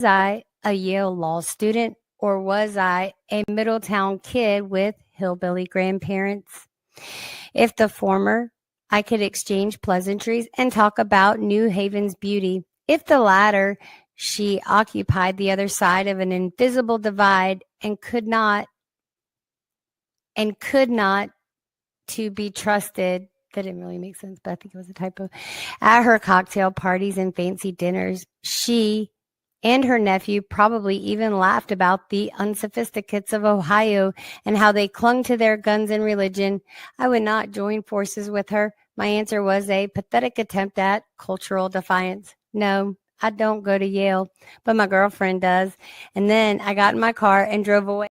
I a Yale law student or was I a Middletown kid with hillbilly grandparents? If the former, I could exchange pleasantries and talk about New Haven's beauty. If the latter, she occupied the other side of an invisible divide and could not to be trusted. That didn't really make sense, but I think it was a typo. At her cocktail parties and fancy dinners, she and her nephew probably even laughed about the unsophisticates of Ohio and how they clung to their guns and religion. I would not join forces with her. My answer was a pathetic attempt at cultural defiance. No, I don't go to Yale, but my girlfriend does. And then I got in my car and drove away.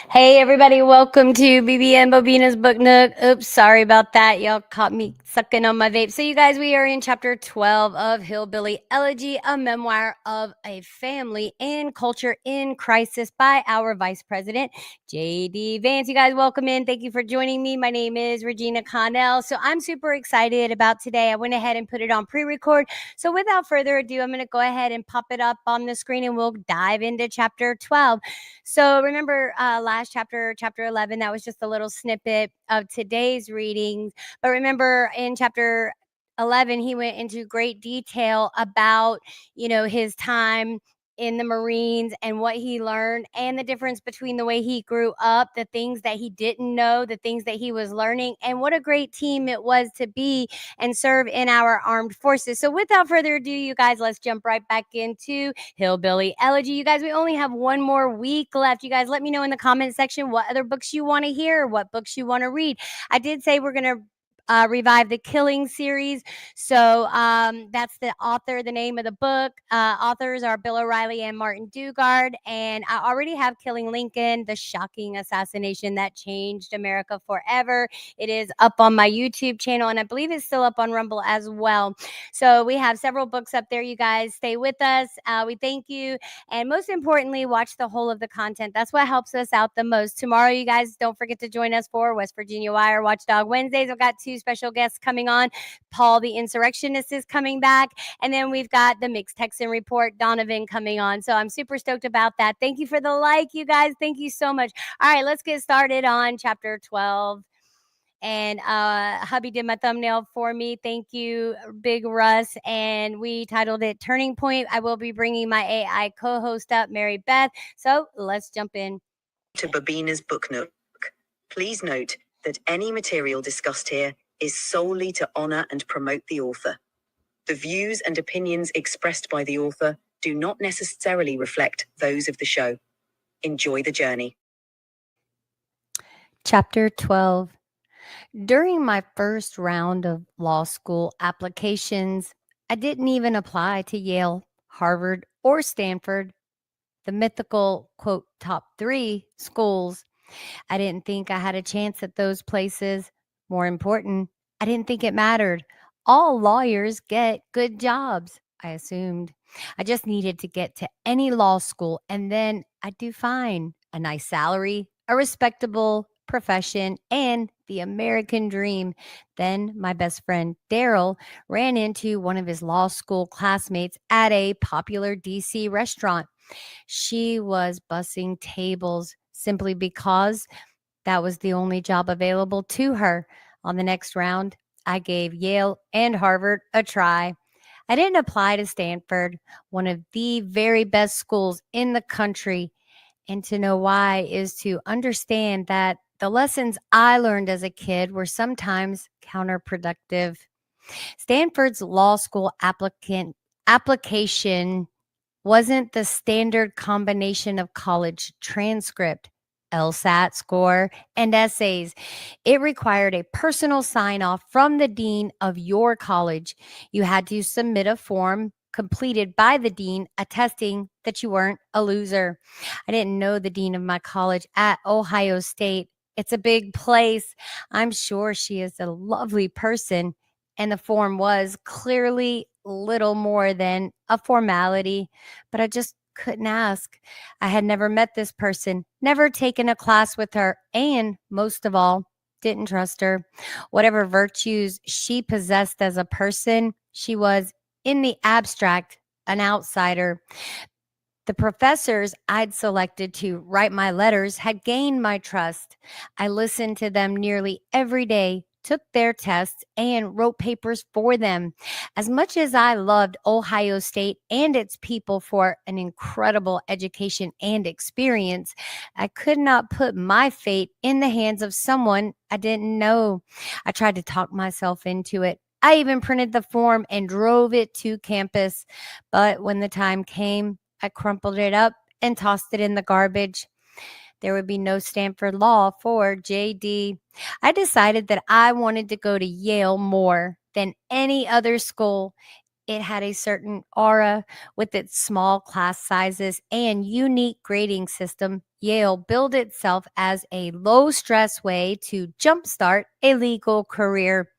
Hey everybody, welcome to BB and Bobina's Book Nook. Oops, sorry about that. Y'all caught me sucking on my vape. So you guys, we are in chapter 12 of Hillbilly Elegy, a memoir of a family and culture in crisis by our Vice President, JD Vance. You guys, welcome in. Thank you for joining me. My name is Regina Connell. So I'm super excited about today. I went ahead and put it on pre-record. So without further ado, I'm going to go ahead and pop it up on the screen and we'll dive into chapter 12. So remember last chapter 11, that was just a little snippet of today's readings. But remember in chapter 11, he went into great detail about, his time in the Marines and what he learned and the difference between the way he grew up, the things that he didn't know, the things that he was learning, and what a great team it was to be and serve in our armed forces. So without further ado, you guys, let's jump right back into Hillbilly Elegy. You guys, we only have one more week left. You guys, let me know in the comment section what other books you want to hear, what books you want to read. I did say we're going to revive the Killing series. So that's the author, the name of the book. Authors are Bill O'Reilly and Martin Dugard. And I already have Killing Lincoln, the shocking assassination that changed America forever. It is up on my YouTube channel, and I believe it's still up on Rumble as well. So we have several books up there. You guys stay with us. We thank you. And most importantly, watch the whole of the content. That's what helps us out the most. Tomorrow, you guys don't forget to join us for West Virginia Wire Watchdog Wednesdays. I've got two special guests coming on. Paul the Insurrectionist is coming back. And then we've got the Mixed Texan Report, Donovan, coming on. So I'm super stoked about that. Thank you for the like, you guys. Thank you so much. All right, let's get started on chapter 12. And hubby did my thumbnail for me. Thank you, Big Russ. And we titled it Turning Point. I will be bringing my AI co-host up, Mary Beth. So let's jump in. To Bobina's Book Nook. Please note that any material discussed here is solely to honor and promote the author. The views and opinions expressed by the author do not necessarily reflect those of the show. Enjoy the journey. Chapter 12. During my first round of law school applications, I didn't even apply to Yale, Harvard, or Stanford, the mythical, quote, top 3 schools. I didn't think I had a chance at those places. More important, I didn't think it mattered. All lawyers get good jobs, I assumed. I just needed to get to any law school, and then I'd do fine. A nice salary, a respectable profession, and the American dream. Then my best friend Daryl ran into one of his law school classmates at a popular DC restaurant. She was bussing tables simply because that was the only job available to her. On the next round, I gave Yale and Harvard a try. I didn't apply to Stanford, one of the very best schools in the country. And to know why is to understand that the lessons I learned as a kid were sometimes counterproductive. Stanford's law school application wasn't the standard combination of college transcript, LSAT score, and essays. It required a personal sign off from the dean of your college. You had to submit a form completed by the dean attesting that you weren't a loser. I didn't know the dean of my college at Ohio State. It's a big place. I'm sure she is a lovely person. And the form was clearly little more than a formality, but I just couldn't ask. I had never met this person, never taken a class with her, and most of all, didn't trust her. Whatever virtues she possessed as a person, she was, in the abstract, an outsider. The professors I'd selected to write my letters had gained my trust. I listened to them nearly every day, took their tests, and wrote papers for them. As much as I loved Ohio State and its people for an incredible education and experience, I could not put my fate in the hands of someone I didn't know. I tried to talk myself into it. I even printed the form and drove it to campus. But when the time came, I crumpled it up and tossed it in the garbage. There would be no Stanford Law for JD. I decided that I wanted to go to Yale more than any other school. It had a certain aura with its small class sizes and unique grading system. Yale billed itself as a low stress way to jumpstart a legal career.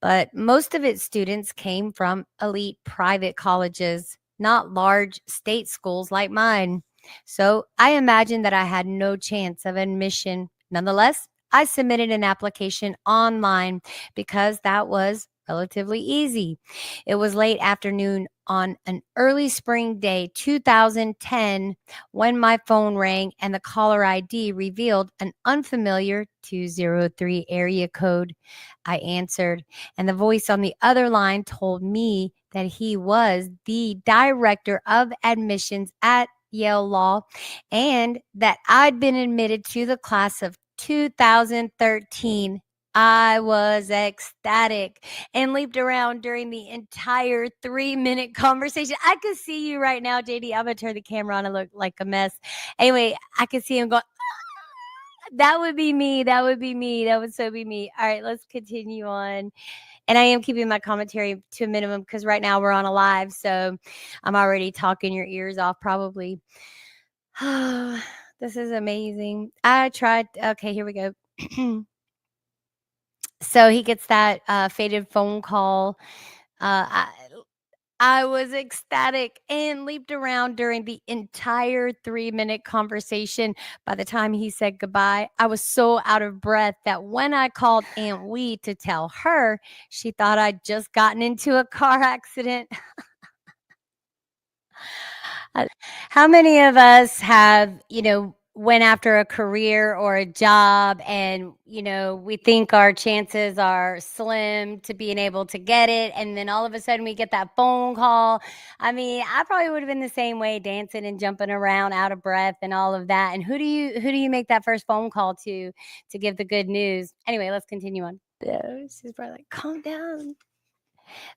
But most of its students came from elite private colleges, not large state schools like mine. So I imagined that I had no chance of admission. Nonetheless, I submitted an application online because that was relatively easy. It was late afternoon on an early spring day, 2010, when my phone rang and the caller ID revealed an unfamiliar 203 area code. I answered, and the voice on the other line told me that he was the director of admissions at Yale Law and that I'd been admitted to the class of 2013. I was ecstatic and leaped around during the entire 3-minute conversation. I could see you right now, JD. I'm going to turn the camera on and look like a mess. Anyway, I could see him going, that would be me. That would be me. That would so be me. All right, let's continue on. And I am keeping my commentary to a minimum because right now we're on a live. So I'm already talking your ears off, probably. This is amazing. I tried. Okay, here we go. So he gets that faded phone call. I was ecstatic and leaped around during the entire 3-minute conversation. By the time he said goodbye, I was so out of breath that when I called Aunt Wee to tell her, she thought I'd just gotten into a car accident. How many of us have, went after a career or a job and, we think our chances are slim to being able to get it. And then all of a sudden we get that phone call. I mean, I probably would have been the same way, dancing and jumping around out of breath and all of that. And who do you make that first phone call to give the good news? Anyway, let's continue on. She's probably like, calm down.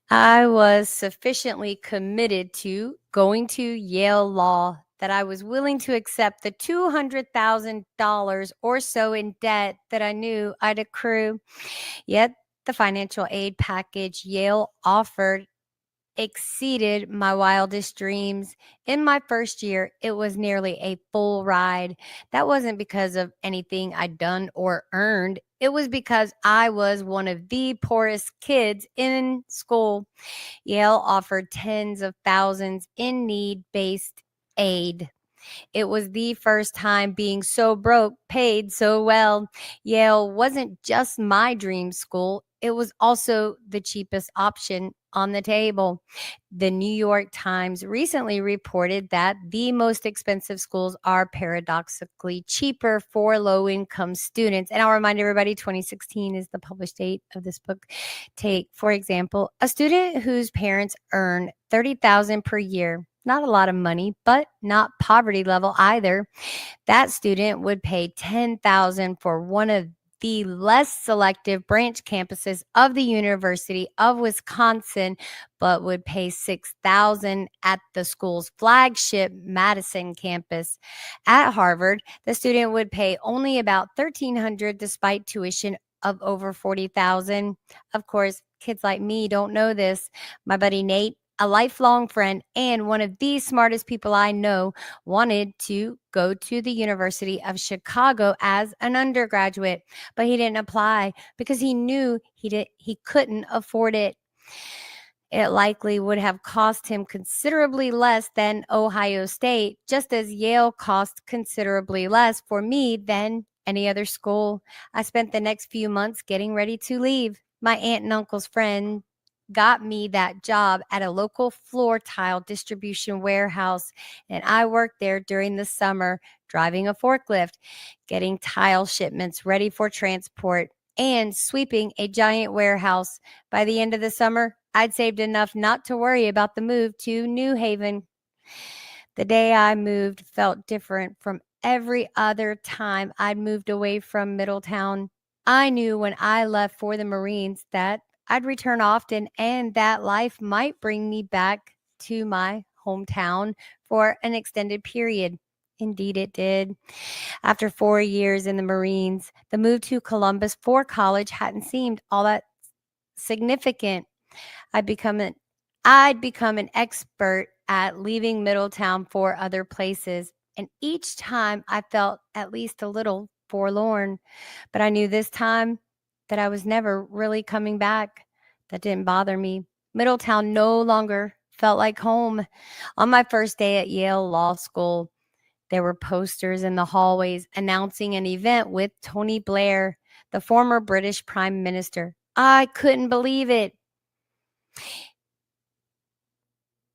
I was sufficiently committed to going to Yale Law that I was willing to accept the $200,000 or so in debt that I knew I'd accrue. Yet the financial aid package Yale offered exceeded my wildest dreams. In my first year, it was nearly a full ride. That wasn't because of anything I'd done or earned. It was because I was one of the poorest kids in school. Yale offered tens of thousands in need-based aid. It was the first time being so broke paid so well. Yale wasn't just my dream school, it was also the cheapest option on the table. The New York Times recently reported that the most expensive schools are paradoxically cheaper for low income students. And I'll remind everybody 2016 is the published date of this book. Take, for example, a student whose parents earn $30,000 per year. Not a lot of money, but not poverty level either. That student would pay $10,000 for one of the less selective branch campuses of the University of Wisconsin, but would pay $6,000 at the school's flagship Madison campus. At Harvard, the student would pay only about $1,300 despite tuition of over $40,000. Of course, kids like me don't know this. My buddy Nate, a lifelong friend and one of the smartest people I know, wanted to go to the University of Chicago as an undergraduate, but he didn't apply because he knew he couldn't afford it. It likely would have cost him considerably less than Ohio State, just as Yale cost considerably less for me than any other school. I spent the next few months getting ready to leave. My aunt and uncle's friend got me that job at a local floor tile distribution warehouse, and I worked there during the summer, driving a forklift, getting tile shipments ready for transport, and sweeping a giant warehouse. By the end of the summer, I'd saved enough not to worry about the move to New Haven. The day I moved felt different from every other time I'd moved away from Middletown. I knew when I left for the Marines that I'd return often and that life might bring me back to my hometown for an extended period. Indeed, it did. After 4 years in the Marines, the move to Columbus for college hadn't seemed all that significant. I'd become an I'd become an expert at leaving Middletown for other places, and each time I felt at least a little forlorn. But I knew this time that I was never really coming back. That didn't bother me. Middletown no longer felt like home. On my first day at Yale Law School, there were posters in the hallways announcing an event with Tony Blair, the former British Prime Minister. I couldn't believe it.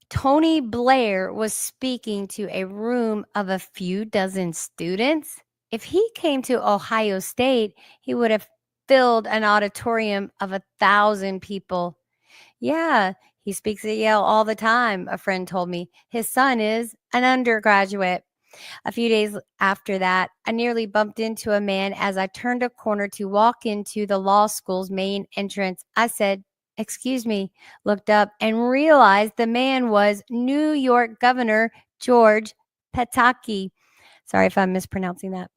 Tony Blair was speaking to a room of a few dozen students. If he came to Ohio State, he would have filled an auditorium of 1,000 people. Yeah, he speaks at Yale all the time, a friend told me. His son is an undergraduate. A few days after that, I nearly bumped into a man as I turned a corner to walk into the law school's main entrance. I said, "Excuse me," looked up and realized the man was New York Governor George Pataki. Sorry if I'm mispronouncing that.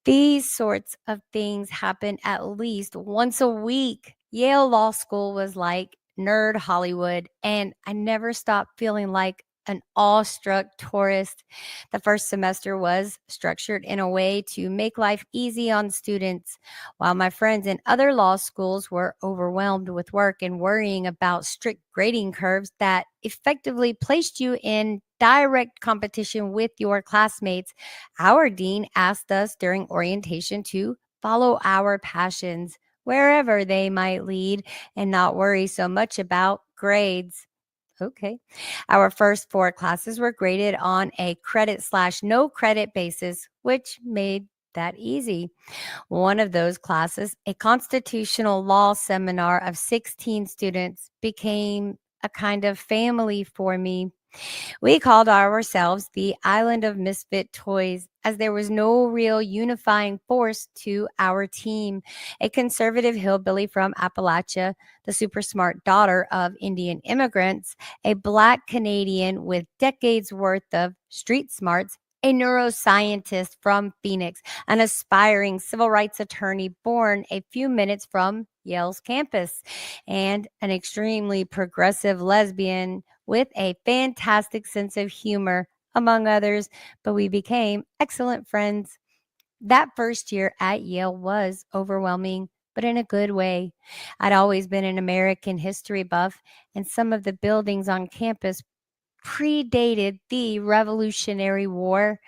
These sorts of things happen at least once a week. Yale Law School was like nerd Hollywood, and I never stopped feeling like an awestruck tourist. The first semester was structured in a way to make life easy on students, while my friends in other law schools were overwhelmed with work and worrying about strict grading curves that effectively placed you in direct competition with your classmates. Our dean asked us during orientation to follow our passions wherever they might lead and not worry so much about grades. Okay. Our first 4 classes were graded on a credit/no credit basis, which made that easy. One of those classes, a constitutional law seminar of 16 students, became a kind of family for me. We called ourselves the Island of Misfit Toys, as there was no real unifying force to our team. A conservative hillbilly from Appalachia, the super smart daughter of Indian immigrants, a Black Canadian with decades worth of street smarts, a neuroscientist from Phoenix, an aspiring civil rights attorney born a few minutes from Yale's campus, and an extremely progressive lesbian with a fantastic sense of humor, among others, but we became excellent friends. That first year at Yale was overwhelming, but in a good way. I'd always been an American history buff, and some of the buildings on campus predated the Revolutionary War.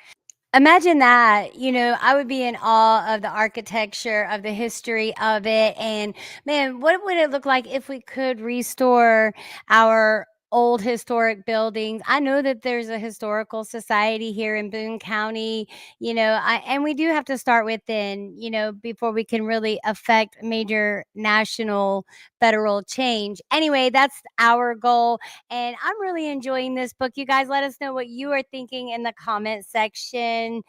Imagine that, I would be in awe of the architecture, of the history of it, and man, what would it look like if we could restore our old historic buildings. I know that there's a historical society here in Boone County, and we do have to start within, before we can really affect major national federal change. Anyway, that's our goal. And I'm really enjoying this book. You guys, let us know what you are thinking in the comment section.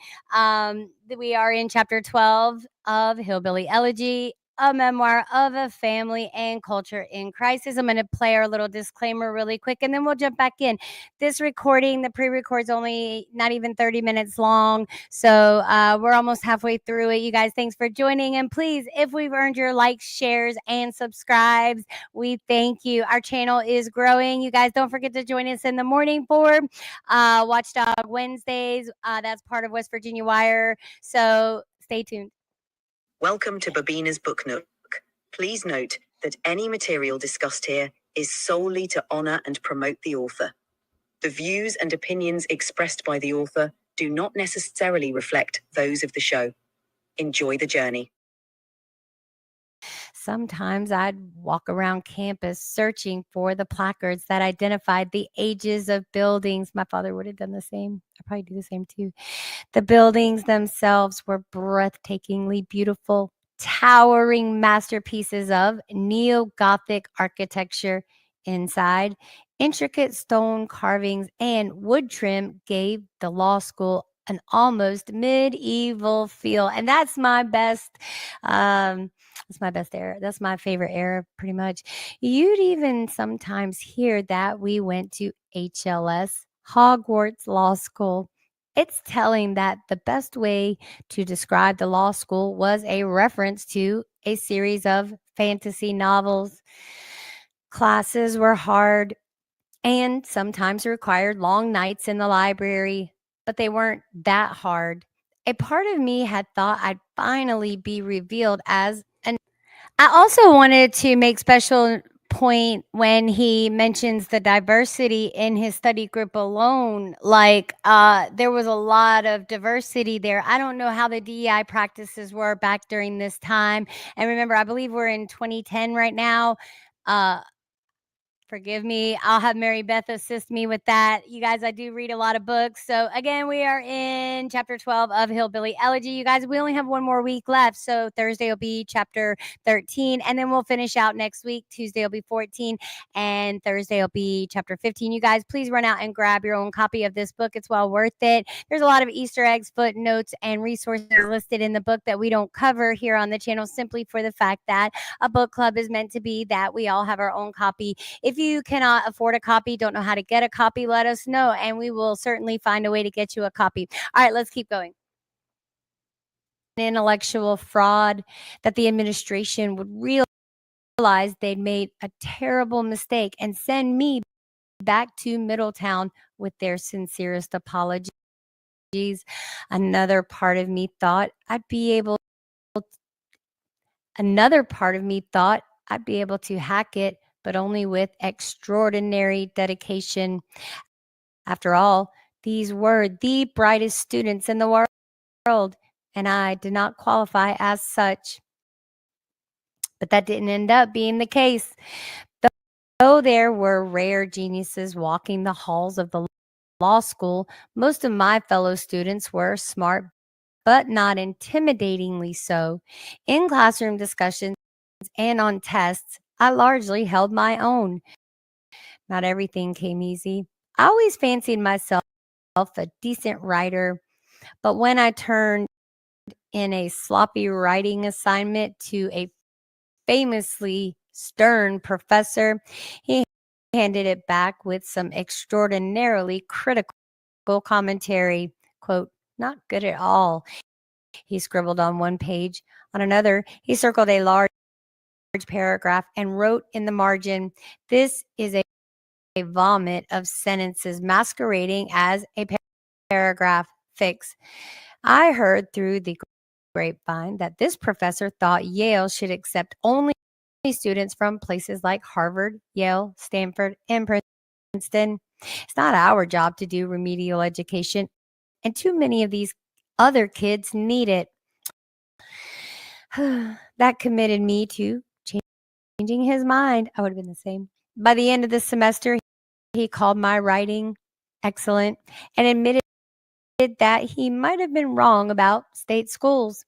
We are in chapter 12 of Hillbilly Elegy, a memoir of a family and culture in crisis. I'm going to play our little disclaimer really quick and then we'll jump back in. This recording, the pre-record's only not even 30 minutes long. So we're almost halfway through it. You guys, thanks for joining. And please, if we've earned your likes, shares, and subscribes, we thank you. Our channel is growing. You guys, don't forget to join us in the morning for Watchdog Wednesdays. That's part of West Virginia Wire. So stay tuned. Welcome to Babina's Book Nook. Please note that any material discussed here is solely to honor and promote the author. The views and opinions expressed by the author do not necessarily reflect those of the show. Enjoy the journey. Sometimes I'd walk around campus searching for the placards that identified the ages of buildings. My father would have done the same. I'd probably do the same too. The buildings themselves were breathtakingly beautiful, towering masterpieces of neo-Gothic architecture. Inside, intricate stone carvings and wood trim gave the law school an almost medieval feel. And that's my best era. That's my favorite era, pretty much. You'd even sometimes hear that we went to HLS, Hogwarts Law School. It's telling that the best way to describe the law school was a reference to a series of fantasy novels. Classes were hard and sometimes required long nights in the library, but they weren't that hard. A part of me had thought I'd finally be revealed as an. I also wanted to make special point when he mentions the diversity in his study group alone. Like, there was a lot of diversity there. I don't know how the DEI practices were back during this time. And remember, I believe we're in 2010 right now. Forgive me. I'll have Mary Beth assist me with that. You guys, I do read a lot of books. So again, we are in chapter 12 of Hillbilly Elegy. You guys, we only have one more week left. So Thursday will be chapter 13. And then we'll finish out next week. Tuesday will be 14. And Thursday will be chapter 15. You guys, please run out and grab your own copy of this book. It's well worth it. There's a lot of Easter eggs, footnotes, and resources listed in the book that we don't cover here on the channel simply for the fact that a book club is meant to be that we all have our own copy. If you cannot afford a copy, don't know how to get a copy, let us know and we will certainly find a way to get you a copy. All right, let's keep going. Intellectual fraud that the administration would realize they'd made a terrible mistake and send me back to Middletown with their sincerest apologies. Another part of me thought I'd be able to hack it, but only with extraordinary dedication. After all, these were the brightest students in the world, and I did not qualify as such. But that didn't end up being the case. Though there were rare geniuses walking the halls of the law school, most of my fellow students were smart, but not intimidatingly so. In classroom discussions and on tests, I largely held my own. Not everything came easy. I always fancied myself a decent writer, but when I turned in a sloppy writing assignment to a famously stern professor, he handed it back with some extraordinarily critical commentary. Quote, "Not good at all," he scribbled on one page. On another, he circled a large paragraph and wrote in the margin, "This is a vomit of sentences masquerading as a paragraph. Fix." I heard through the grapevine that this professor thought Yale should accept only students from places like Harvard, Yale, Stanford, and Princeton. It's not our job to do remedial education, and too many of these other kids need it. That committed me to changing his mind. I would have been the same. By the end of the semester, he called my writing excellent and admitted that he might have been wrong about state schools.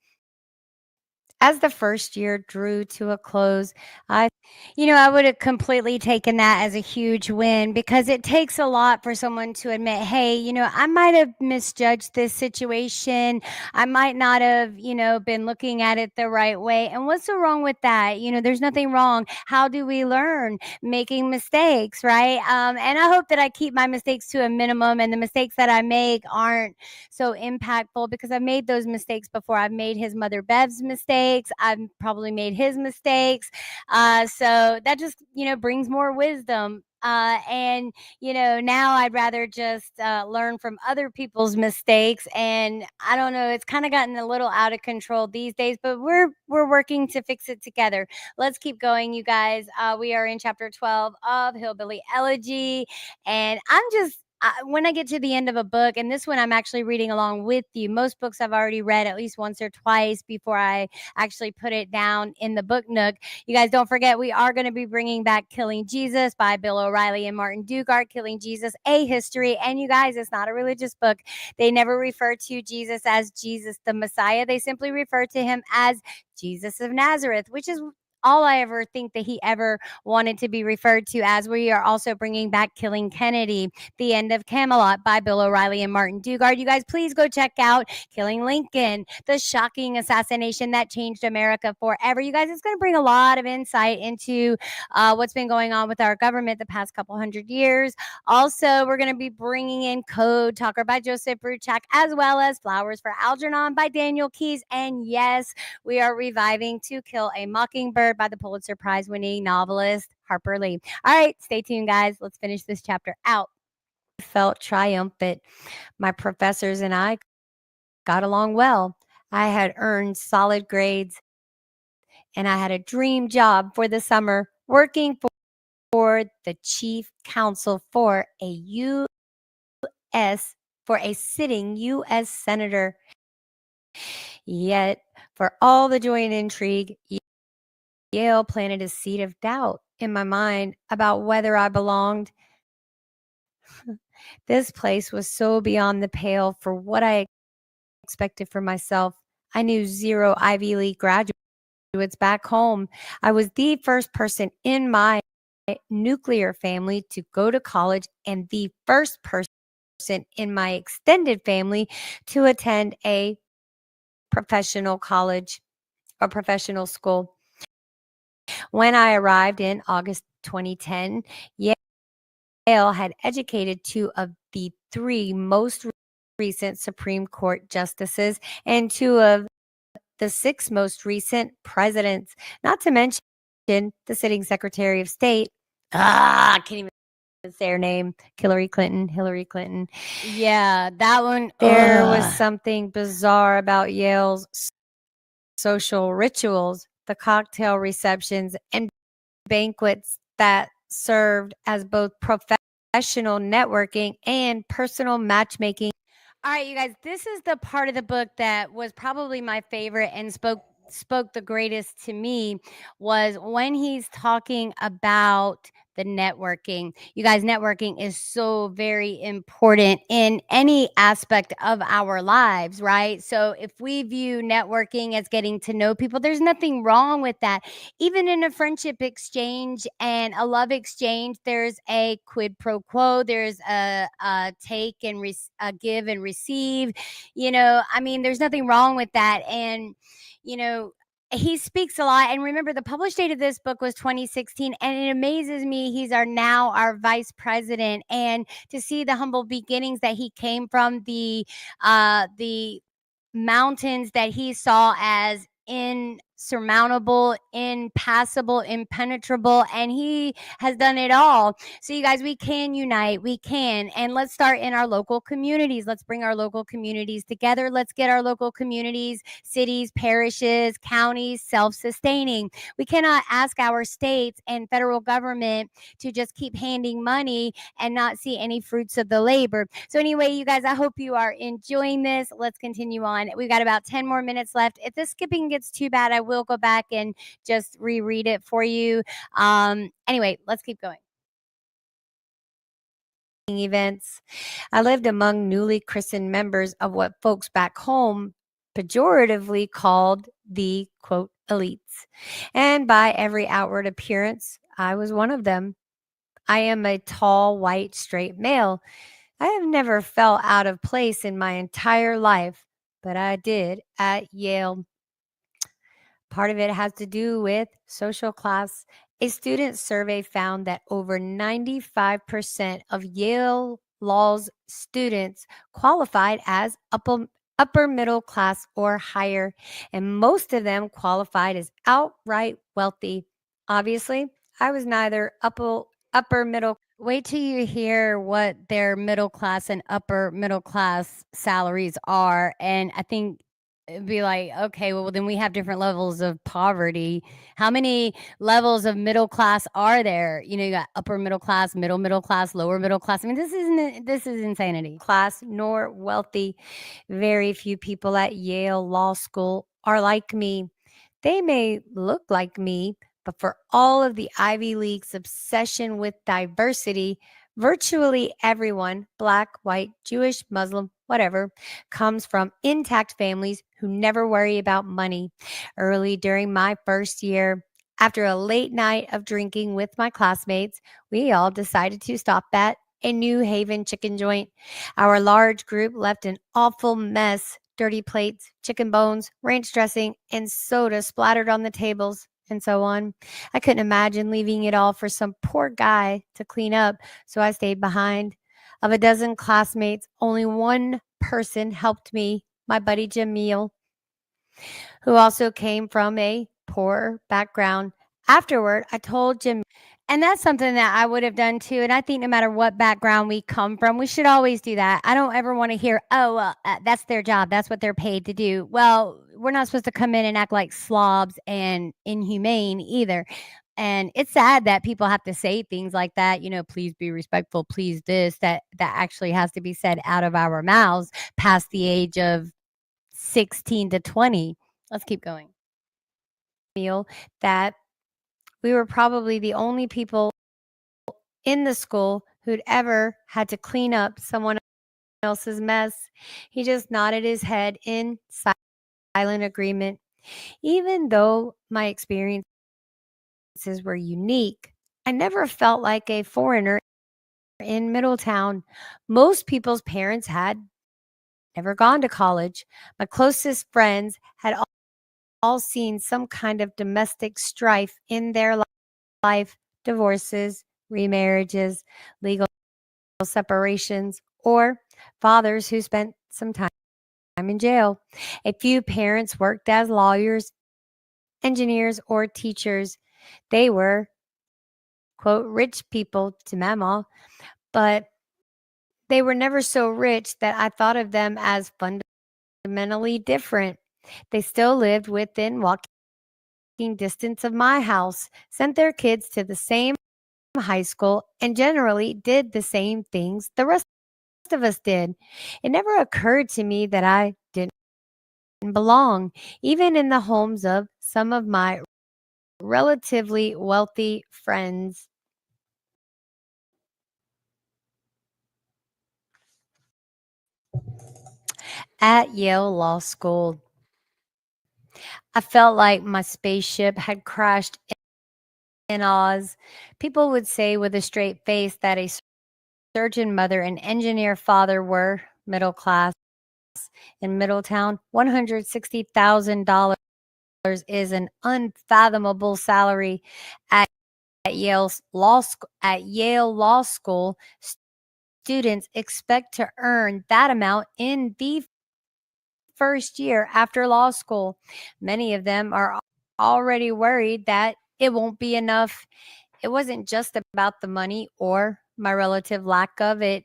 As the first year drew to a close, I would have completely taken that as a huge win because it takes a lot for someone to admit, hey, I might have misjudged this situation. I might not have, been looking at it the right way. And what's so wrong with that? There's nothing wrong. How do we learn? Making mistakes, right? And I hope that I keep my mistakes to a minimum and the mistakes that I make aren't so impactful because I've made those mistakes before. I've made his mother Bev's mistakes. I've probably made his mistakes. So that just, brings more wisdom. And now I'd rather just learn from other people's mistakes. And I don't know, it's kind of gotten a little out of control these days, but we're working to fix it together. Let's keep going, you guys. We are in chapter 12 of Hillbilly Elegy, and when I get to the end of a book, and this one I'm actually reading along with you. Most books I've already read at least once or twice before I actually put it down in the book nook. You guys don't forget, we are going to be bringing back Killing Jesus by Bill O'Reilly and Martin Dugard. Killing Jesus, a history. And you guys, it's not a religious book. They never refer to Jesus as Jesus the Messiah. They simply refer to him as Jesus of Nazareth, which is all I ever think that he ever wanted to be referred to as. We are also bringing back Killing Kennedy, The End of Camelot by Bill O'Reilly and Martin Dugard. You guys, please go check out Killing Lincoln, the shocking assassination that changed America forever. You guys, it's going to bring a lot of insight into what's been going on with our government the past couple hundred years. Also, we're going to be bringing in Code Talker by Joseph Bruchac, as well as Flowers for Algernon by Daniel Keyes. And yes, we are reviving To Kill a Mockingbird by the Pulitzer Prize winning novelist Harper Lee. All right, stay tuned, guys. Let's finish this chapter out. I felt triumphant. My professors and I got along well. I had earned solid grades, and I had a dream job for the summer working for the chief counsel for a sitting U.S. senator. Yet, for all the joy and intrigue, Yale planted a seed of doubt in my mind about whether I belonged. This place was so beyond the pale for what I expected for myself. I knew 0 Ivy League graduates back home. I was the first person in my nuclear family to go to college and the first person in my extended family to attend a professional college or professional school. When I arrived in August 2010, Yale had educated 2 of the 3 most recent Supreme Court justices and 2 of the 6 most recent presidents, not to mention the sitting Secretary of State. I can't even say her name. Hillary Clinton. Yeah, that one. There was something bizarre about Yale's social rituals, the cocktail receptions and banquets that served as both professional networking and personal matchmaking. All right, you guys, this is the part of the book that was probably my favorite and spoke the greatest to me, was when he's talking about the networking. You guys, networking is so very important in any aspect of our lives, right? So if we view networking as getting to know people, there's nothing wrong with that. Even in a friendship exchange and a love exchange, there's a quid pro quo. There's a take and a give and receive. There's nothing wrong with that. And he speaks a lot. And remember, the published date of this book was 2016, and it amazes me he's our vice president. And to see the humble beginnings that he came from, the mountains that he saw as insurmountable, impassable, impenetrable, and he has done it all. So you guys, we can unite, we can, and let's start in our local communities. Let's bring our local communities together. Let's get our local communities, cities, parishes, counties self-sustaining. We cannot ask our states and federal government to just keep handing money and not see any fruits of the labor. So anyway, you guys, I hope you are enjoying this. Let's continue on. We've got about 10 more minutes left. If the skipping gets too bad, I will go back and just reread it for you. Anyway, let's keep going. events. I lived among newly christened members of what folks back home pejoratively called the quote elites. And by every outward appearance, I was one of them. I am a tall, white, straight male. I have never felt out of place in my entire life, but I did at Yale. Part of it has to do with social class. A student survey found that over 95% of Yale Law's students qualified as upper middle class or higher, and most of them qualified as outright wealthy. Obviously, I was neither upper middle. Wait till you hear what their middle class and upper middle class salaries are, and I think it'd be like, okay, well, then we have different levels of poverty. How many levels of middle class are there? You got upper middle class, lower middle class. I mean, this is insanity. Class nor wealthy. Very few people at Yale Law School are like me. They may look like me, but for all of the Ivy League's obsession with diversity, virtually everyone, black, white, Jewish, Muslim, whatever, comes from intact families who never worry about money. Early during my first year, after a late night of drinking with my classmates, we all decided to stop at a New Haven chicken joint. Our large group left an awful mess: dirty plates, chicken bones, ranch dressing, and soda splattered on the tables, and so on. I couldn't imagine leaving it all for some poor guy to clean up, so I stayed behind. Of a dozen classmates, only one person helped me, my buddy Jamil, who also came from a poor background. Afterward, I told Jim, and that's something that I would have done too. And I think no matter what background we come from, we should always do that. I don't ever want to hear, oh, well, that's their job. That's what they're paid to do. Well, we're not supposed to come in and act like slobs and inhumane either. And it's sad that people have to say things like that, please be respectful, please this, that actually has to be said out of our mouths past the age of 16 to 20. Let's keep going. Feel that we were probably the only people in the school who'd ever had to clean up someone else's mess. He just nodded his head in silent agreement. Even though my experiences were unique, I never felt like a foreigner in Middletown. Most people's parents had never gone to college. My closest friends had all seen some kind of domestic strife in their life: divorces, remarriages, legal separations, or fathers who spent some time in jail. A few parents worked as lawyers, engineers, or teachers. They were, quote, rich people to Mama, but they were never so rich that I thought of them as fundamentally different. They still lived within walking distance of my house, sent their kids to the same high school, and generally did the same things the rest of us did. It never occurred to me that I didn't belong, even in the homes of some of my relatively wealthy friends. At Yale Law School, I felt like my spaceship had crashed in Oz. People would say with a straight face that a surgeon mother and engineer father were middle class. In Middletown, $160,000 is an unfathomable salary. At Yale Law School, students expect to earn that amount in the first year after law school. Many of them are already worried that it won't be enough. It wasn't just about the money or my relative lack of it.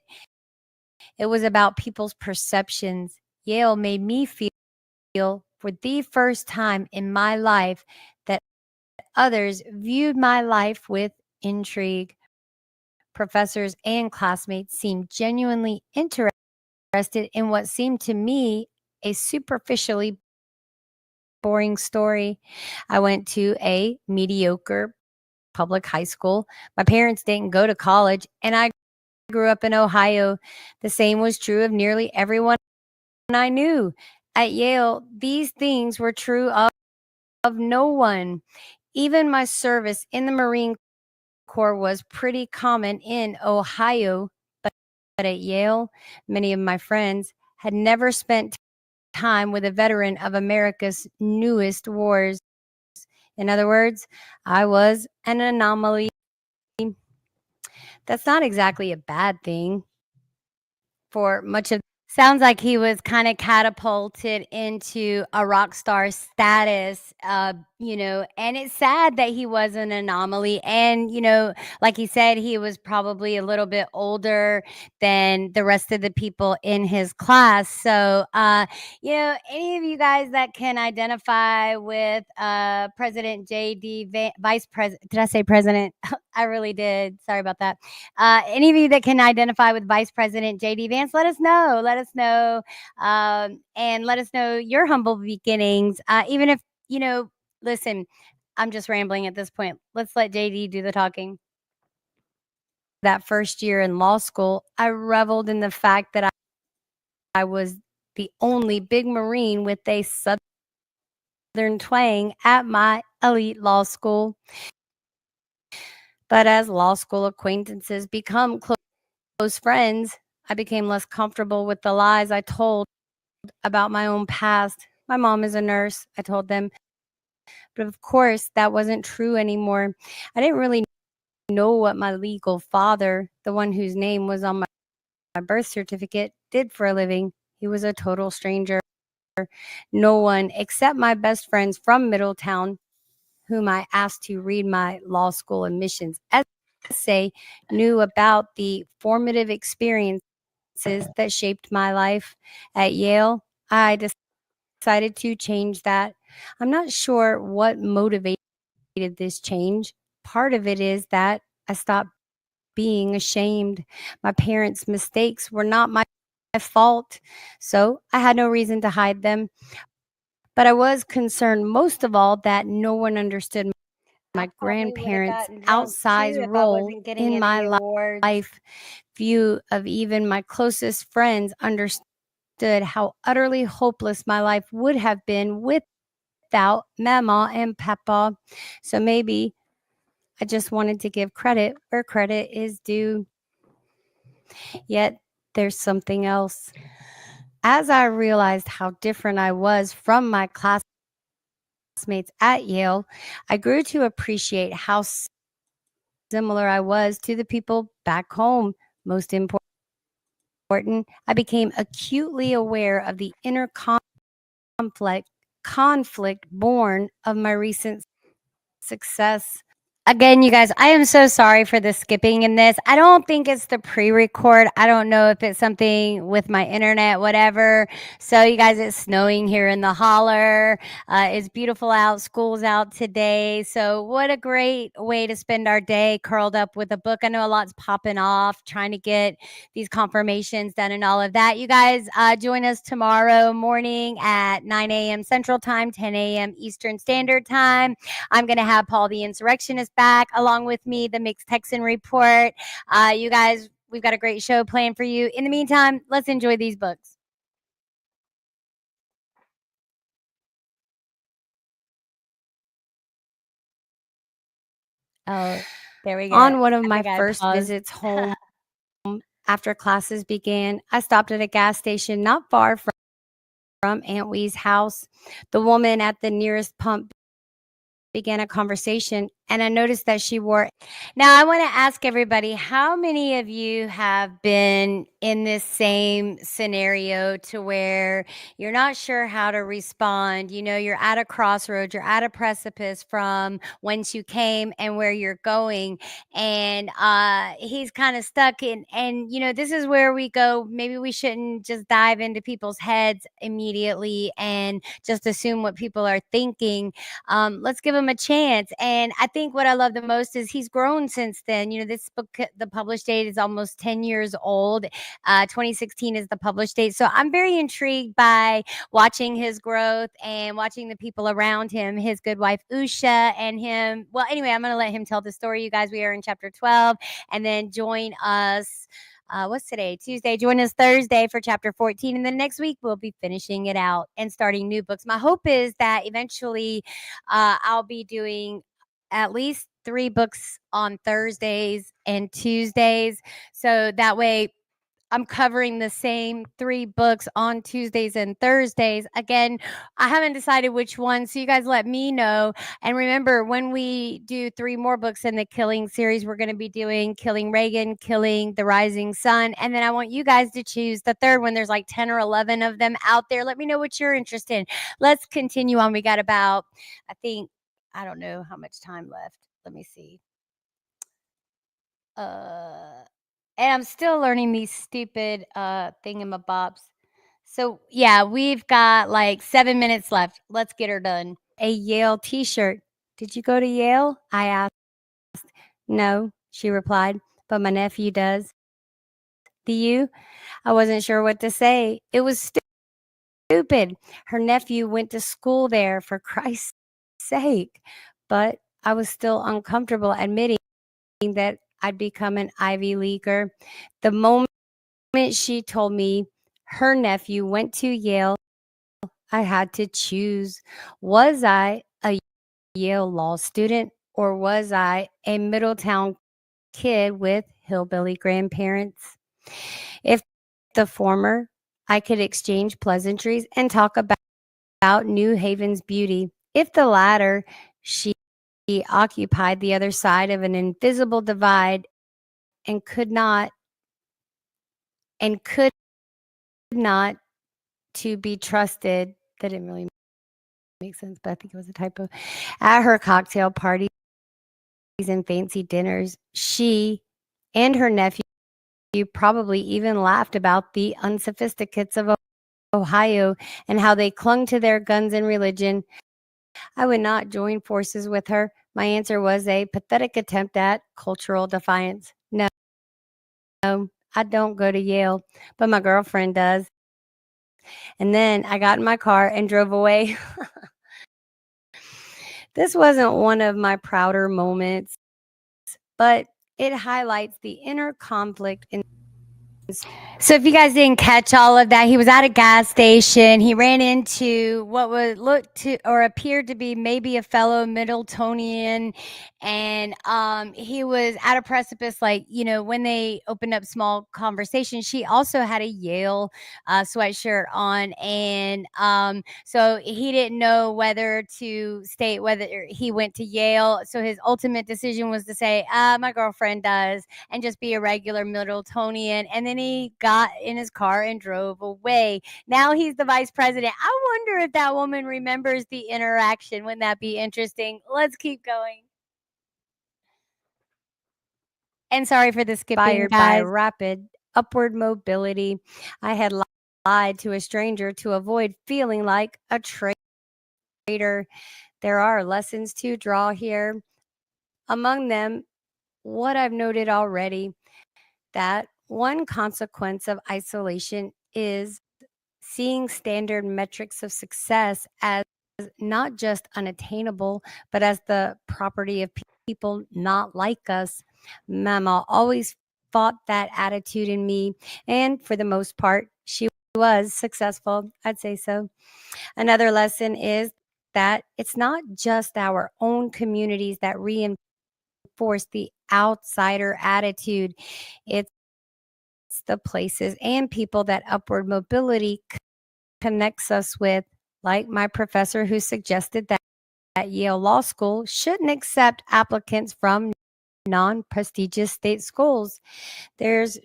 It was about people's perceptions. Yale made me feel for the first time in my life that others viewed my life with intrigue. Professors and classmates seemed genuinely interested in what seemed to me a superficially boring story. I went to a mediocre public high school. My parents didn't go to college, and I grew up in Ohio. The same was true of nearly everyone I knew. At Yale, these things were true of no one. Even my service in the Marine Corps was pretty common in Ohio, but at Yale, many of my friends had never spent time with a veteran of America's newest wars. In other words, I was an anomaly. That's not exactly a bad thing for much of. Sounds like he was kind of catapulted into a rock star status, and it's sad that he was an anomaly. And, like he said, he was probably a little bit older than the rest of the people in his class. So, any of you guys that can identify with President JD, Vice President, did I say President? I really did. Sorry about that. Any of you that can identify with Vice President JD Vance, let us know. Let us know. And let us know your humble beginnings. Even if, listen, I'm just rambling at this point. Let's let JD do the talking. That first year in law school, I reveled in the fact that I was the only big Marine with a Southern twang at my elite law school. But as law school acquaintances become close friends, I became less comfortable with the lies I told about my own past. My mom is a nurse, I told them. But of course, that wasn't true anymore. I didn't really know what my legal father, the one whose name was on my birth certificate, did for a living. He was a total stranger. No one except my best friends from Middletown, whom I asked to read my law school admissions essay, knew about the formative experiences that shaped my life. At Yale, I decided to change that. I'm not sure what motivated this change. Part of it is that I stopped being ashamed. My parents' mistakes were not my fault, so I had no reason to hide them. But I was concerned most of all that no one understood my grandparents' outsized role in my life. Few of even my closest friends understood how utterly hopeless my life would have been without Mama and Papa. So maybe I just wanted to give credit where credit is due. Yet there's something else. As I realized how different I was from my classmates at Yale, I grew to appreciate how similar I was to the people back home. Most important, I became acutely aware of the inner conflict born of my recent success. Again, you guys, I am so sorry for the skipping in this. I don't think it's the pre-record. I don't know if it's something with my internet, whatever. So, you guys, it's snowing here in the holler. It's beautiful out. School's out today. So, what a great way to spend our day curled up with a book. I know a lot's popping off, trying to get these confirmations done and all of that. You guys, join us tomorrow morning at 9 a.m. Central Time, 10 a.m. Eastern Standard Time. I'm going to have Paul the Insurrectionist back along with me, the Mixed Texan Report. You guys, we've got a great show planned for you. In the meantime, let's enjoy these books. Oh, there we go. On one of my first visits home after classes began, I stopped at a gas station not far from Aunt Wee's house. The woman at the nearest pump began a conversation, and I noticed that she wore. Now, I want to ask everybody, how many of you have been in this same scenario to where you're not sure how to respond? You're at a crossroads, you're at a precipice from whence you came and where you're going, and he's kind of stuck in. And this is where we go. Maybe we shouldn't just dive into people's heads immediately and just assume what people are thinking. Let's give him a chance. And I think what I love the most is he's grown since then. This book, the published date is almost 10 years old. 2016 is the published date. So I'm very intrigued by watching his growth and watching the people around him, his good wife, Usha, and him. Well, anyway, I'm going to let him tell the story. You guys, we are in chapter 12, and then join us what's today? Tuesday. Join us Thursday for chapter 14. And then next week, we'll be finishing it out and starting new books. My hope is that eventually I'll be doing at least 3 books on Thursdays and Tuesdays. So that way, I'm covering the same 3 books on Tuesdays and Thursdays. Again, I haven't decided which one, so you guys let me know. And remember, when we do 3 more books in the Killing series, we're going to be doing Killing Reagan, Killing the Rising Sun, and then I want you guys to choose the third one. There's like 10 or 11 of them out there. Let me know what you're interested in. Let's continue on. We got about, I don't know how much time left. Let me see. And I'm still learning these stupid thingamabobs. So yeah, we've got like 7 minutes left. Let's get her done. A Yale t-shirt. Did you go to Yale? I asked. No, she replied, but my nephew does. Do you? I wasn't sure what to say. It was stupid. Her nephew went to school there, for Christ's sake. But I was still uncomfortable admitting that I'd become an Ivy Leaguer. The moment she told me her nephew went to Yale, I had to choose. Was I a Yale law student, or was I a Middletown kid with hillbilly grandparents? If the former, I could exchange pleasantries and talk about New Haven's beauty. If the latter, she occupied the other side of an invisible divide and could not to be trusted. That didn't really make sense, but I think it was a typo. At her cocktail parties and fancy dinners, she and her nephew probably even laughed about the unsophisticates of Ohio and how they clung to their guns and religion. I would not join forces with her. My answer was a pathetic attempt at cultural defiance. No, I don't go to Yale, but my girlfriend does. And then I got in my car and drove away. This wasn't one of my prouder moments, but it highlights the inner conflict in. So if you guys didn't catch all of that, he was at a gas station. He ran into what would look to or appeared to be maybe a fellow Middletonian, and he was at a precipice. Like, when they opened up small conversation, she also had a Yale sweatshirt on, and so he didn't know whether to state whether he went to Yale. So his ultimate decision was to say, "My girlfriend does," and just be a regular Middletonian. And then he got in his car and drove away. Now he's the vice president. I wonder if that woman remembers the interaction. Wouldn't that be interesting? Let's keep going. And sorry for the skipping, Inspired guys. by rapid upward mobility, I had lied to a stranger to avoid feeling like a traitor. There are lessons to draw here. Among them, what I've noted already, that one consequence of isolation is seeing standard metrics of success as not just unattainable, but as the property of people not like us. Mama always fought that attitude in me, and for the most part, she was successful. I'd say so. Another lesson is that it's not just our own communities that reinforce the outsider attitude, it's the places and people that upward mobility connects us with, like my professor who suggested that Yale Law School shouldn't accept applicants from non-prestigious state schools. There's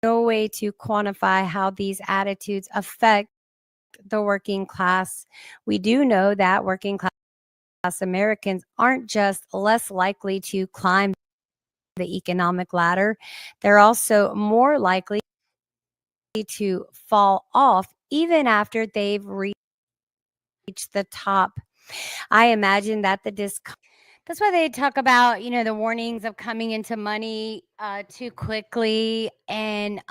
no way to quantify how these attitudes affect the working class. We do know that working class Americans aren't just less likely to climb the economic ladder, they're also more likely to fall off even after they've reached the top. I imagine that the discomfort. That's why they talk about, the warnings of coming into money too quickly, and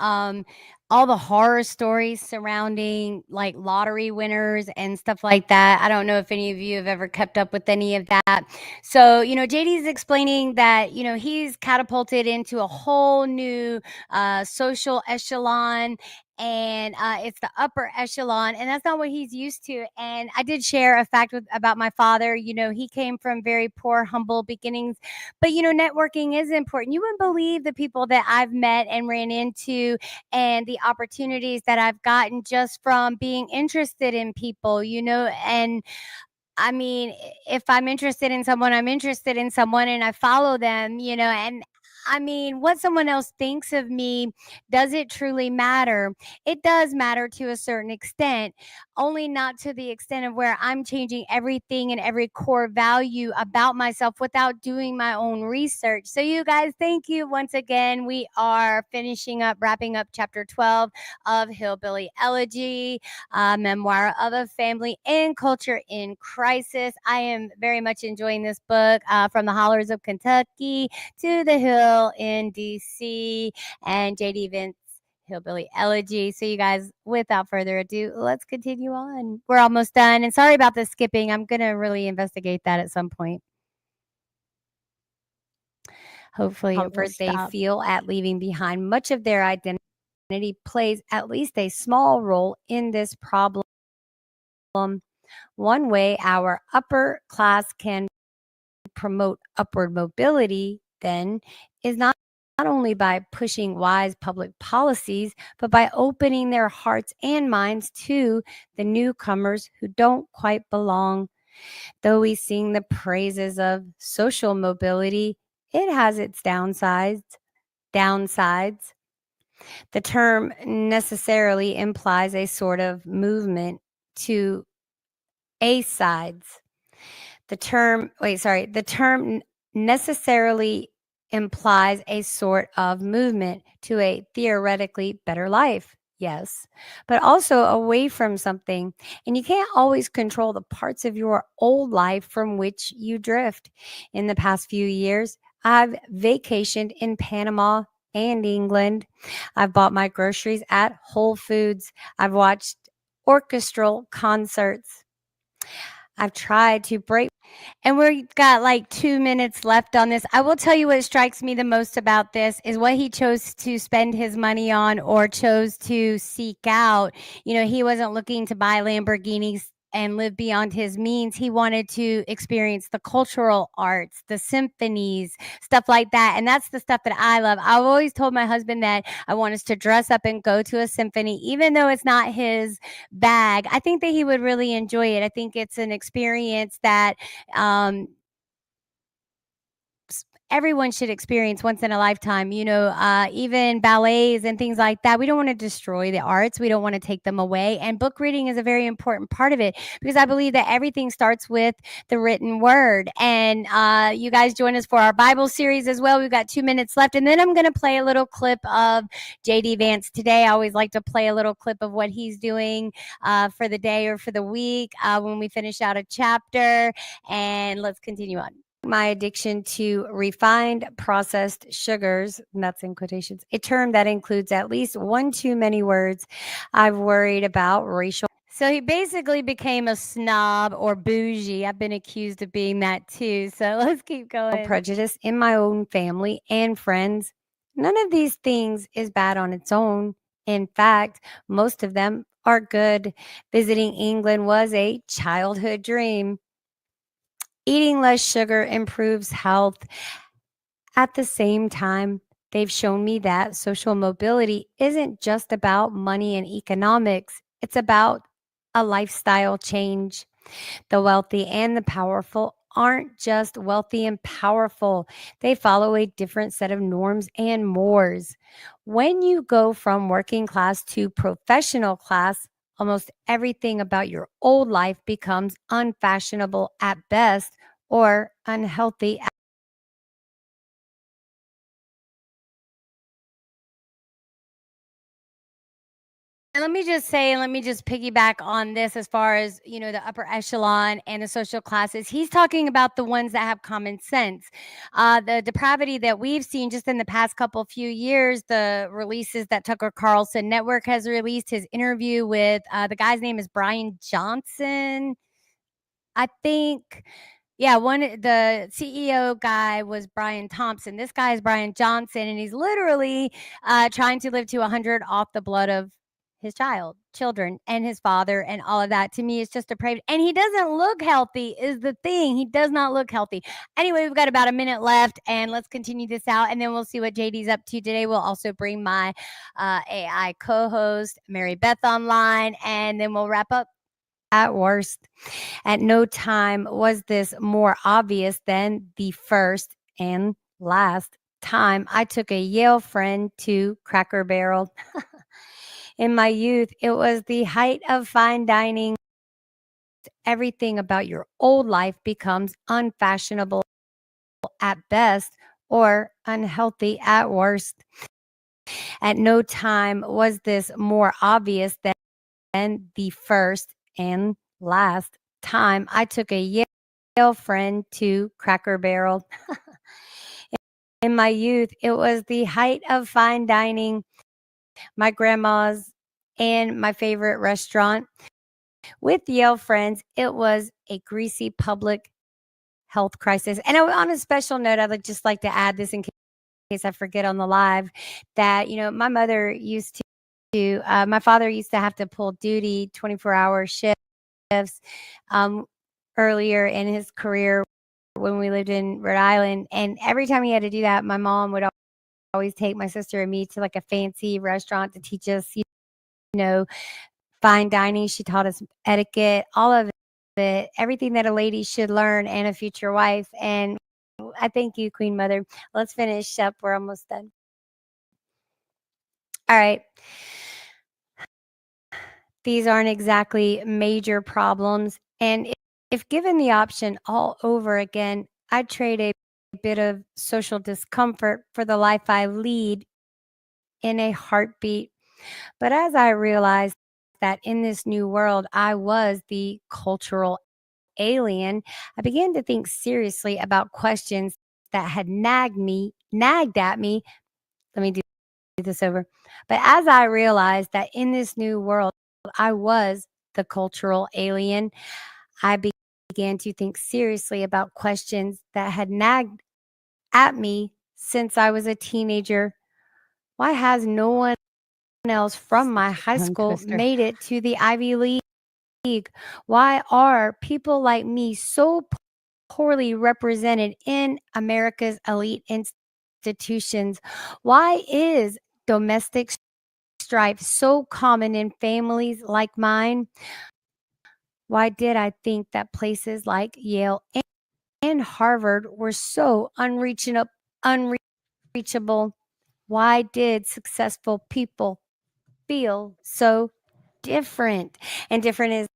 all the horror stories surrounding like lottery winners and stuff like that. I don't know if any of you have ever kept up with any of that. So, JD's explaining that, he's catapulted into a whole new social echelon, and it's the upper echelon, and that's not what he's used to. And I did share a fact about my father. He came from very poor, humble beginnings, but networking is important. You wouldn't believe the people that I've met and ran into, and the opportunities that I've gotten just from being interested in people, and I mean, if I'm interested in someone, I'm interested in someone and I follow them, and I mean, what someone else thinks of me, does it truly matter? It does matter to a certain extent, only not to the extent of where I'm changing everything and every core value about myself without doing my own research. So, you guys, thank you once again. We are wrapping up chapter 12 of Hillbilly Elegy, memoir of a family and culture in crisis. I am very much enjoying this book, from the hollers of Kentucky to the hill in DC, and JD Vance, Hillbilly Elegy. So, you guys, without further ado, let's continue on. We're almost done. And sorry about the skipping. I'm going to really investigate that at some point. Hopefully, they feel at leaving behind much of their identity plays at least a small role in this problem. One way our upper class can promote upward mobility, then, is not only by pushing wise public policies, but by opening their hearts and minds to the newcomers who don't quite belong. Though we sing the praises of social mobility, it has its downsides. The term necessarily implies a sort of movement to A sides. The term necessarily implies a sort of movement to a theoretically better life. Yes, but also away from something. And you can't always control the parts of your old life from which you drift. In the past few years, I've vacationed in Panama and England. I've bought my groceries at Whole Foods. I've watched orchestral concerts. I've tried to break, and we've got like 2 minutes left on this. I will tell you what strikes me the most about this is what he chose to spend his money on or chose to seek out. He wasn't looking to buy Lamborghinis and live beyond his means. He wanted to experience the cultural arts, the symphonies, stuff like that. And that's the stuff that I love. I've always told my husband that I want us to dress up and go to a symphony, even though it's not his bag. I think that he would really enjoy it. I think it's an experience that um, everyone should experience once in a lifetime. Even ballets and things like that. We don't want to destroy the arts. We don't want to take them away. And book reading is a very important part of it, because I believe that everything starts with the written word. And you guys join us for our Bible series as well. We've got 2 minutes left. And then I'm going to play a little clip of JD Vance today. I always like to play a little clip of what he's doing for the day or for the week when we finish out a chapter. And let's continue on. My addiction to refined processed sugars, and that's in quotations, a term that includes at least one too many words. I've worried about racial. So he basically became a snob or bougie. I've been accused of being that too. So let's keep going. Prejudice in my own family and friends. None of these things is bad on its own. In fact, most of them are good. Visiting England was a childhood dream. Eating less sugar improves health. At the same time, they've shown me that social mobility isn't just about money and economics. It's about a lifestyle change. The wealthy and the powerful aren't just wealthy and powerful. They follow a different set of norms and mores. When you go from working class to professional class, almost everything about your old life becomes unfashionable at best or unhealthy let me just say, let me just piggyback on this as far as, the upper echelon and the social classes. He's talking about the ones that have common sense. The depravity that we've seen just in the past couple few years, the releases that Tucker Carlson Network has released, his interview with the guy's name is Brian Johnson, I think. Yeah, the CEO guy was Brian Thompson. This guy is Brian Johnson, and he's literally trying to live to 100 off the blood of his children, and his father, and all of that. To me, it's just depraved. And he doesn't look healthy, is the thing. He does not look healthy. Anyway, we've got about a minute left, and let's continue this out, and then we'll see what JD's up to today. We'll also bring my AI co host, Mary Beth, online, and then we'll wrap up. At worst, at no time was this more obvious than the first and last time I took a Yale friend to Cracker Barrel. In my youth, it was the height of fine dining. Everything about your old life becomes unfashionable at best or unhealthy at worst. At no time was this more obvious than the first and last time I took a Yale friend to Cracker Barrel. In my youth, it was the height of fine dining, my grandma's, and my favorite restaurant. With Yale friends, it was a greasy public health crisis. And on a special note, I would just like to add this in case I forget on the live that, my mother used my father used to have to pull duty 24-hour shifts earlier in his career when we lived in Rhode Island. And every time he had to do that, my mom would always take my sister and me to like a fancy restaurant to teach us, know, fine dining. She taught us etiquette, all of it, everything that a lady should learn and a future wife. And I thank you, Queen Mother. Let's finish up. We're almost done. All right. These aren't exactly major problems. And if given the option all over again, I'd trade a bit of social discomfort for the life I lead in a heartbeat. But as I realized that in this new world, I was the cultural alien, I began to think seriously about questions that had nagged at me. Let me do this over. But as I realized that in this new world, I was the cultural alien, I began to think seriously about questions that had nagged at me since I was a teenager. Why has no one else from my high school made it to the Ivy League? Why are people like me so poorly represented in America's elite institutions? Why is domestic strife so common in families like mine? Why did I think that places like Yale and Harvard were so unreachable? Why did successful people feel so different? And different is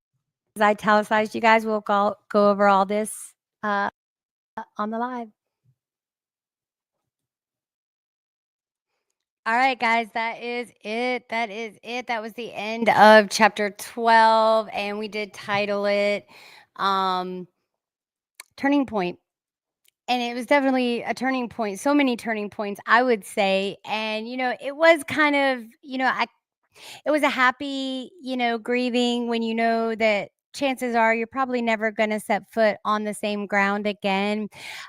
italicized. You guys will go over all this on the live. All right, guys, that is it. That is it. That was the end of chapter 12, and we did title it Turning Point. And it was definitely a turning point. So many turning points, I would say. And, it was kind of, it was a happy, grieving when you know that chances are you're probably never going to set foot on the same ground again.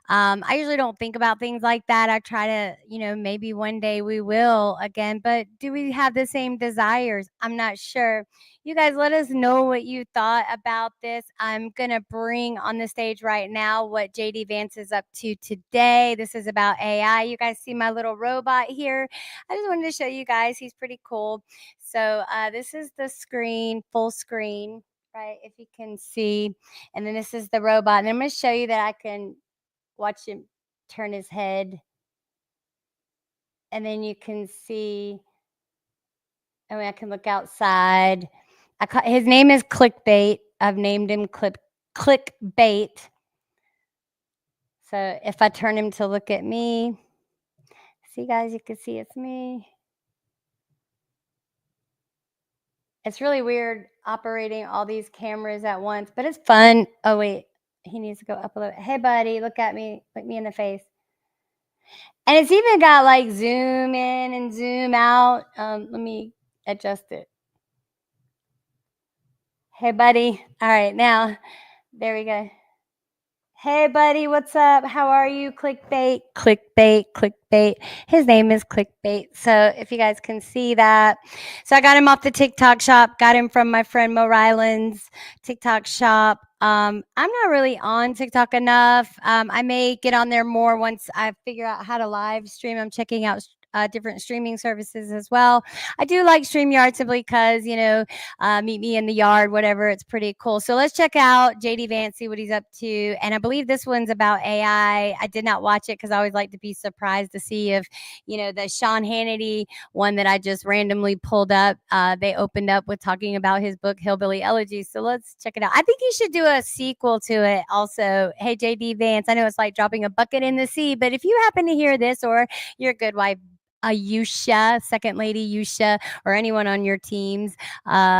I usually don't think about things like that. I try to, maybe one day we will again, but do we have the same desires? I'm not sure. You guys, let us know what you thought about this. I'm going to bring on the stage right now what JD Vance is up to today. This is about AI. You guys see my little robot here? I just wanted to show you guys. He's pretty cool. So this is the screen, full screen, right? If you can see. And then this is the robot. And I'm going to show you that I can watch him turn his head. And then you can see, I can look outside. His name is Clickbait. I've named him Clickbait. So if I turn him to look at me, see guys, you can see it's me. It's really weird operating all these cameras at once, but it's fun. Oh, wait. He needs to go up a little. Hey, buddy, look at me. Look me in the face. And it's even got like zoom in and zoom out. Let me adjust it. Hey, buddy. All right, now, there we go. Hey, buddy, what's up? How are you? Clickbait, clickbait, clickbait. His name is Clickbait. So if you guys can see that. So I got him off the TikTok shop, got him from my friend Mo Ryland's TikTok shop. I'm not really on TikTok enough. I may get on there more once I figure out how to live stream. I'm checking out different streaming services as well. I do like StreamYard simply because, meet me in the yard, whatever. It's pretty cool. So let's check out JD Vance, see what he's up to. And I believe this one's about AI. I did not watch it because I always like to be surprised to see if, the Sean Hannity one that I just randomly pulled up, they opened up with talking about his book, Hillbilly Elegy. So let's check it out. I think he should do a sequel to it also. Hey, JD Vance, I know it's like dropping a bucket in the sea, but if you happen to hear this or your good wife, Yusha, Second Lady Yusha, or anyone on your teams,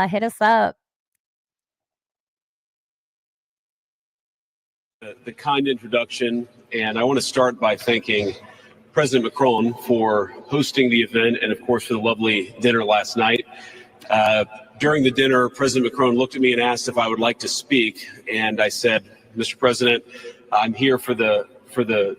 hit us up. The kind introduction, and I want to start by thanking President Macron for hosting the event and, of course, for the lovely dinner last night. During the dinner, President Macron looked at me and asked if I would like to speak, and I said, Mr. President, I'm here for the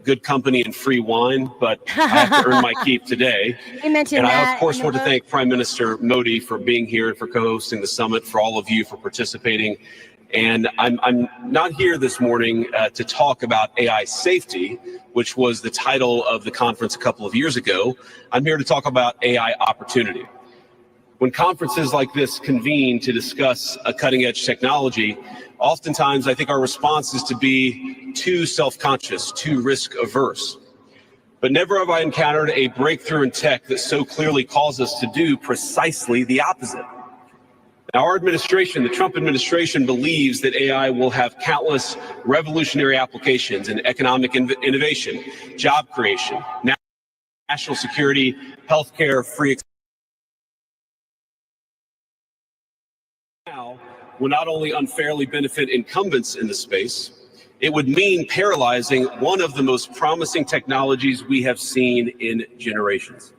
good company and free wine, but I have to earn my keep today. You mentioned and that. I, of course, want to thank Prime Minister Modi for being here and for co-hosting the summit, for all of you for participating. And I'm not here this morning to talk about AI safety, which was the title of the conference a couple of years ago. I'm here to talk about AI opportunity. When conferences like this convene to discuss a cutting-edge technology, oftentimes I think our response is to be too self-conscious, too risk-averse. But never have I encountered a breakthrough in tech that so clearly calls us to do precisely the opposite. Now, our administration, the Trump administration, believes that AI will have countless revolutionary applications in economic innovation, job creation, national security, healthcare, free now will not only unfairly benefit incumbents in the space, it would mean paralyzing one of the most promising technologies we have seen in generations.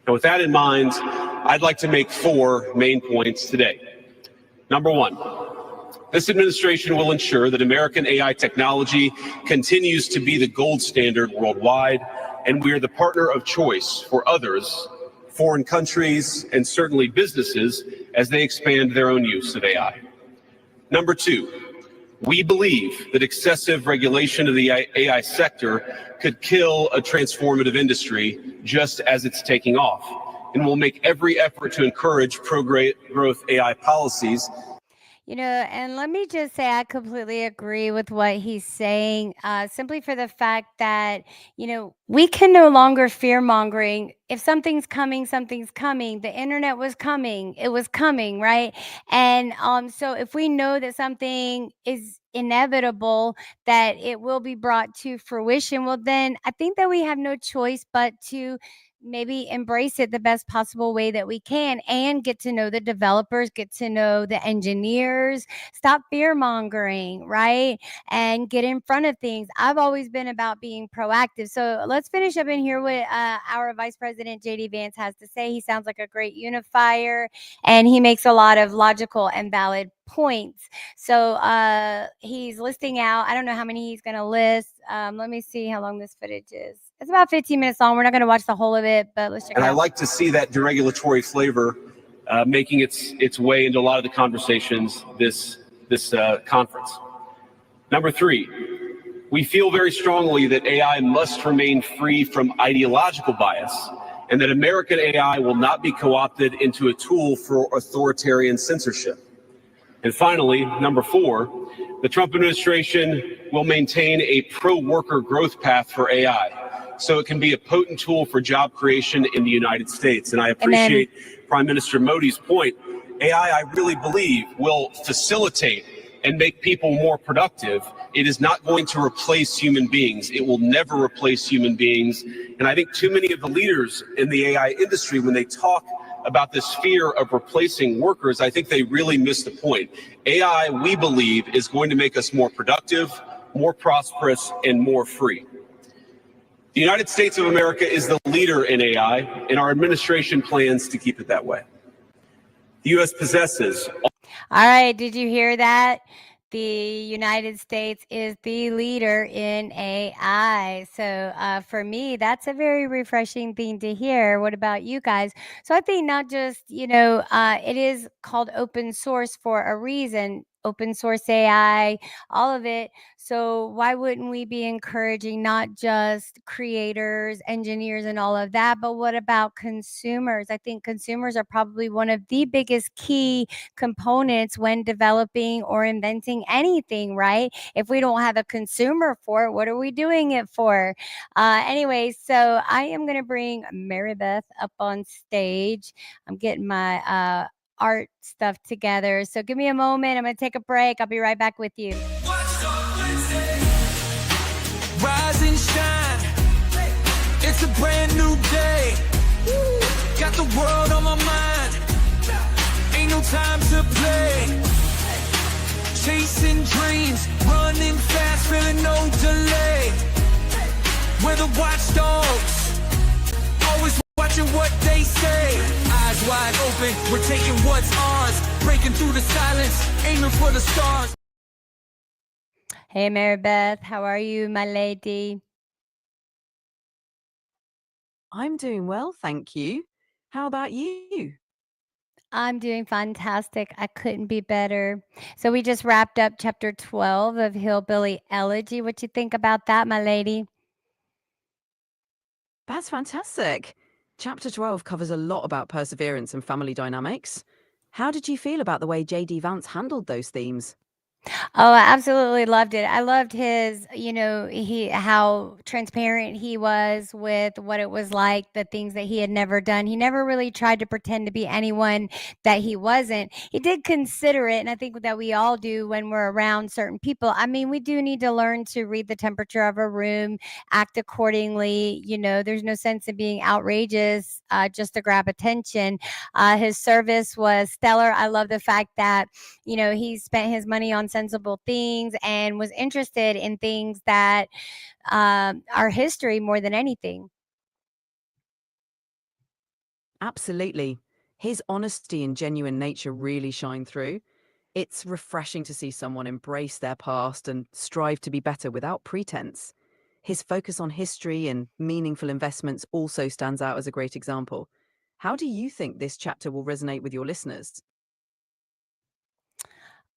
Now, with that in mind, I'd like to make 4 main points today. Number 1, this administration will ensure that American AI technology continues to be the gold standard worldwide, and we are the partner of choice for others, foreign countries, and certainly businesses as they expand their own use of AI. Number 2, we believe that excessive regulation of the AI sector could kill a transformative industry just as it's taking off, and we'll make every effort to encourage pro-growth AI policies. And let me just say, I completely agree with what he's saying, simply for the fact that, we can no longer fear mongering. If something's coming, something's coming. The internet was coming. It was coming, right? And so if we know that something is inevitable, that it will be brought to fruition, well, then I think that we have no choice but to maybe embrace it the best possible way that we can and get to know the developers, get to know the engineers, stop fear mongering, right? And get in front of things. I've always been about being proactive. So let's finish up in here with our Vice President JD Vance has to say. He sounds like a great unifier and he makes a lot of logical and valid points. So he's listing out, I don't know how many he's going to list. Let me see how long this footage is. It's about 15 minutes long. We're not going to watch the whole of it, but let's check it out. And I like to see that deregulatory flavor making its way into a lot of the conversations this conference. Number 3, we feel very strongly that AI must remain free from ideological bias and that American AI will not be co-opted into a tool for authoritarian censorship. And finally, number 4, the Trump administration will maintain a pro-worker growth path for AI, so it can be a potent tool for job creation in the United States. And I appreciate Prime Minister Modi's point. AI, I really believe, will facilitate and make people more productive. It is not going to replace human beings. It will never replace human beings. And I think too many of the leaders in the AI industry, when they talk about this fear of replacing workers, I think they really miss the point. AI, we believe, is going to make us more productive, more prosperous, and more free. The United States of America is the leader in AI, and our administration plans to keep it that way. The U.S. possesses. All right, did you hear that? The United States is the leader in AI. So for me, that's a very refreshing thing to hear. What about you guys? So I think not just, it is called open source for a reason. Open source AI, all of it. So why wouldn't we be encouraging not just creators, engineers, and all of that, but what about consumers? I think consumers are probably one of the biggest key components when developing or inventing anything, right? If we don't have a consumer for it, what are we doing it for? Anyway, so I am going to bring Mary Beth up on stage. I'm getting my art stuff together. So give me a moment. I'm going to take a break. I'll be right back with you. Watchdog Wednesday. Rise and shine. It's a brand new day. Got the world on my mind. Ain't no time to play. Chasing dreams, running fast, feeling no delay. We're the watchdogs, always watching what they say. Eyes wide open, we're taking what's ours. Breaking through the silence, aiming for the stars. Hey, Mary Beth, how are you, my lady? I'm doing well, thank you. How about you? I'm doing fantastic. I couldn't be better. So we just wrapped up chapter 12 of Hillbilly Elegy. What you think about that, my lady? That's fantastic. Chapter 12 covers a lot about perseverance and family dynamics. How did you feel about the way JD Vance handled those themes? Oh, I absolutely loved it. I loved his, how transparent he was with what it was like, the things that he had never done. He never really tried to pretend to be anyone that he wasn't. He did consider it, and I think that we all do when we're around certain people. I mean, we do need to learn to read the temperature of a room, act accordingly. There's no sense in being outrageous just to grab attention. His service was stellar. I love the fact that he spent his money on sensible things and was interested in things that are history more than anything. Absolutely. His honesty and genuine nature really shine through. It's refreshing to see someone embrace their past and strive to be better without pretense. His focus on history and meaningful investments also stands out as a great example. How do you think this chapter will resonate with your listeners?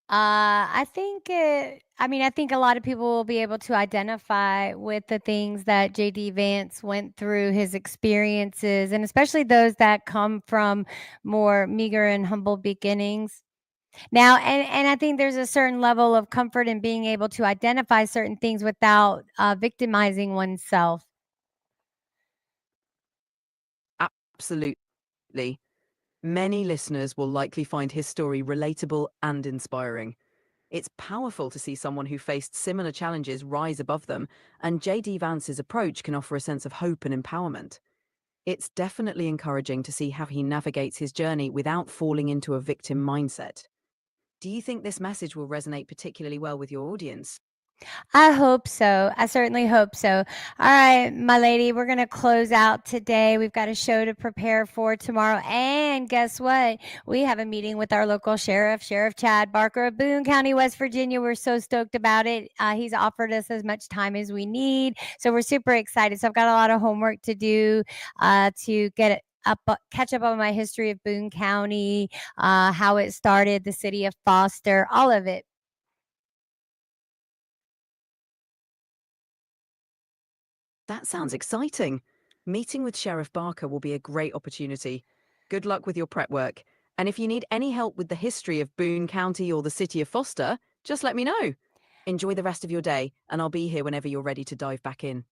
I think a lot of people will be able to identify with the things that JD Vance went through, his experiences, and especially those that come from more meager and humble beginnings. Now, and I think there's a certain level of comfort in being able to identify certain things without victimizing oneself. Absolutely. Many listeners will likely find his story relatable and inspiring. It's powerful to see someone who faced similar challenges rise above them, and JD Vance's approach can offer a sense of hope and empowerment. It's definitely encouraging to see how he navigates his journey without falling into a victim mindset. Do you think this message will resonate particularly well with your audience? I hope so. I certainly hope so. All right, my lady, we're going to close out today. We've got a show to prepare for tomorrow. And guess what? We have a meeting with our local sheriff, Sheriff Chad Barker of Boone County, West Virginia. We're so stoked about it. He's offered us as much time as we need. So we're super excited. So I've got a lot of homework to do to get it catch up on my history of Boone County, how it started, the city of Foster, all of it. That sounds exciting. Meeting with Sheriff Barker will be a great opportunity. Good luck with your prep work. And if you need any help with the history of Boone County or the city of Foster, just let me know. Enjoy the rest of your day, and I'll be here whenever you're ready to dive back in.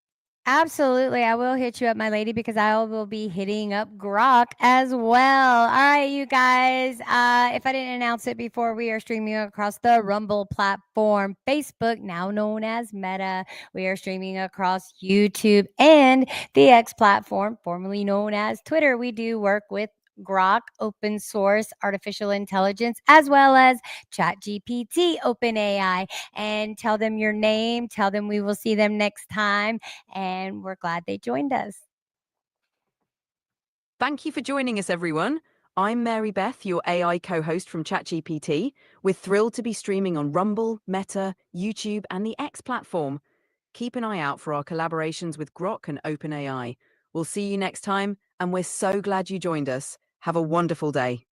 Absolutely. I will hit you up, my lady, because I will be hitting up Grok as well. All right, you guys. If I didn't announce it before, we are streaming across the Rumble platform, Facebook, now known as Meta. We are streaming across YouTube and the X platform, formerly known as Twitter. We do work with Grok, open source artificial intelligence, as well as ChatGPT, OpenAI, and tell them your name, tell them we will see them next time, and we're glad they joined us. Thank you for joining us, everyone. I'm Mary Beth, your AI co-host from ChatGPT. We're thrilled to be streaming on Rumble, Meta, YouTube, and the X platform. Keep an eye out for our collaborations with Grok and OpenAI. We'll see you next time, and we're so glad you joined us. Have a wonderful day.